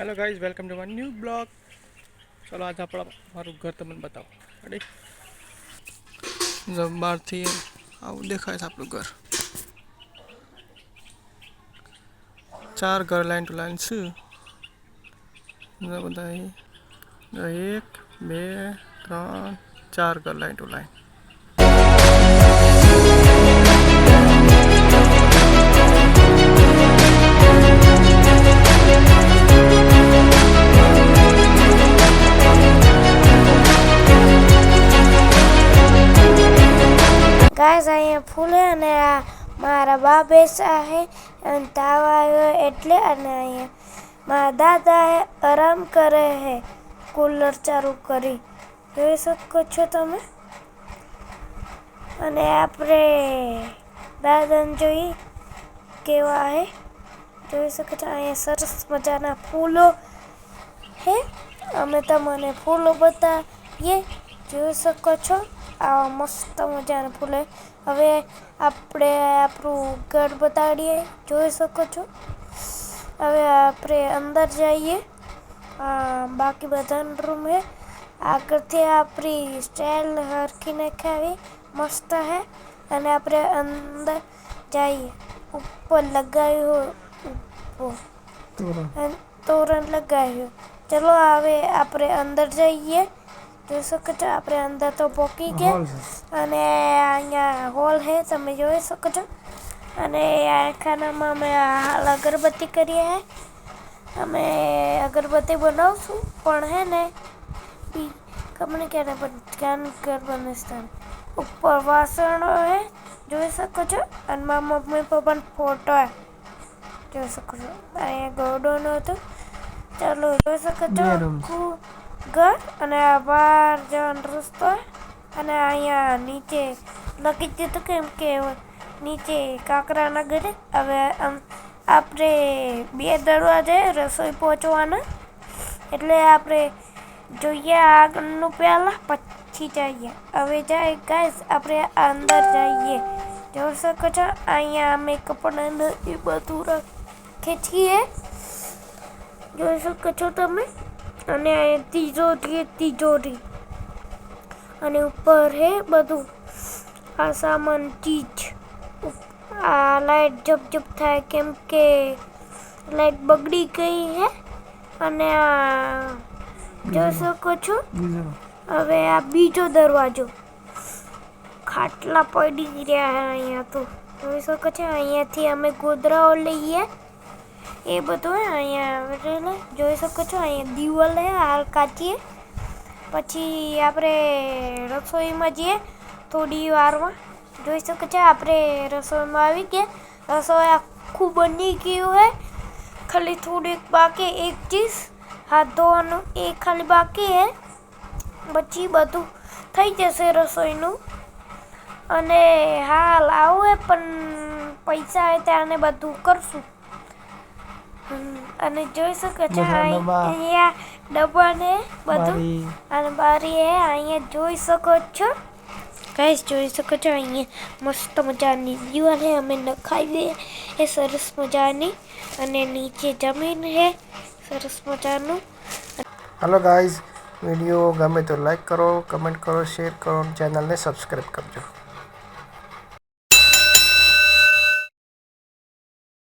Hello guys, welcome to my new blog. चलो आज आप मारू घर तमने बताओ। रेडी? जब बार थी आવું દેખાય છે આપણું ઘર। 4 ઘર લાઈન ટુ લાઈન છે। બધા 1 2 3 4 ઘર લાઈન ટુ લાઈન। गाइस अँ फूल है ने मारा बा बेसा है तावा एटले अने अँ मारा दादा है आराम करे है कूलर चालू करी જોઈ શકો છો તમે। અને આપણે દાદાને જોઈ કેવા है જોઈ શકો છો। અહીંયા સરસ મજાના ફૂલો હે અમે તમને ફૂલો બતાવીએ જોઈ શકો છો। આ મસ્ત મજાના ફૂલ હે। હવે આપણે આપણું ઘર બતાડીએ જોઈ શકો છો। હવે આપણે અંદર જઈએ। બાકી બધાનો રૂમ હે। આગળથી આપણી સ્ટાઇલ હરખી નાખાવી મસ્ત હે। અને આપણે અંદર જઈએ। ઉપર લગાવ્યું ઉપર તોરણ લગાવ્યું। ચલો હવે આપણે અંદર જઈએ જોઈ શકો છો। આપણે અંદર તો પહોંચી ગયા અને અહીંયા હોલ હે તમે જોઈ શકો છો। અને આ ખાનામાં અમે હાલ અગરબત્તી કરીએ હે। અમે અગરબત્તી બનાવશું પણ હે ને ખબર ક્યારે ધ્યાન કર બનસ્તાન ઉપર વાસણો હે જોઈ શકો છો। અને મારા મમ્મી પપ્પાનો ફોટો હે જોઈ શકો છો। અહીંયા ગોડોનો હતો ચાલો જોઈ શકો છો ઘર। અને આ બહાર જવાનો રસ્તો હે। અને અહીંયા નીચે લખી દીધું કેમ કે નીચે કાંકરાના ઘરે। હવે આપણે 2 દરવાજે રસોઈ પહોંચવાના એટલે આપણે જોઈએ આગળનું પહેલાં પછી જઈએ। હવે જાય ગાઈસ આપણે અંદર જઈએ જોઈ શકો છો। અહીંયા અમે કપડાં એ બધું રાખીએ છીએ જોઈ શકો છો તમે। અને અહીંયા તિજોરી અને ઉપર હે બધું આ સામાન ચીજ। આ લાઈટ જપ થાય કેમ કે લાઈટ બગડી ગઈ હે। અને આ જોઈ શકો છો। હવે આ બીજો દરવાજો ખાટલા પડી રહ્યા હે અહીંયા તો જોઈ શકો છો। અહીંયાથી અમે ગોદરાઓ લઈએ એ બધું હે અહીંયા જોઈ શકો છો। અહીંયા દિવાલ હે હાલ કાચી પછી આપણે રસોઈમાં જઈએ થોડી વારમાં જોઈ શકો છો। આપણે રસોઈમાં આવી ગયા। રસોઈ આખું બની ગયું હે ખાલી થોડીક બાકી એક ચીજ હાથ ધોવાનું એ ખાલી બાકી હે પછી બધું થઈ જશે રસોઈનું। અને હાલ આવું હે પણ પૈસા આવે ત્યારે બધું કરશું। અને જોઈ શકો છો અહીંયા ડબ્બા ને બધું અને બારી હે અહીંયા જોઈ શકો છો ગાઈસ જોઈ શકો છો। અહીંયા મસ્ત મજાની દીવાલ હે અમે નખાઈ દે એ સરસ મજાની। અને નીચે જમીન હે સરસ મજાનું। हेलो गाइस, वीडियो गमे तो लाइक करो, कमेंट करो, शेयर करो, चैनल ने सब्सक्राइब करजो।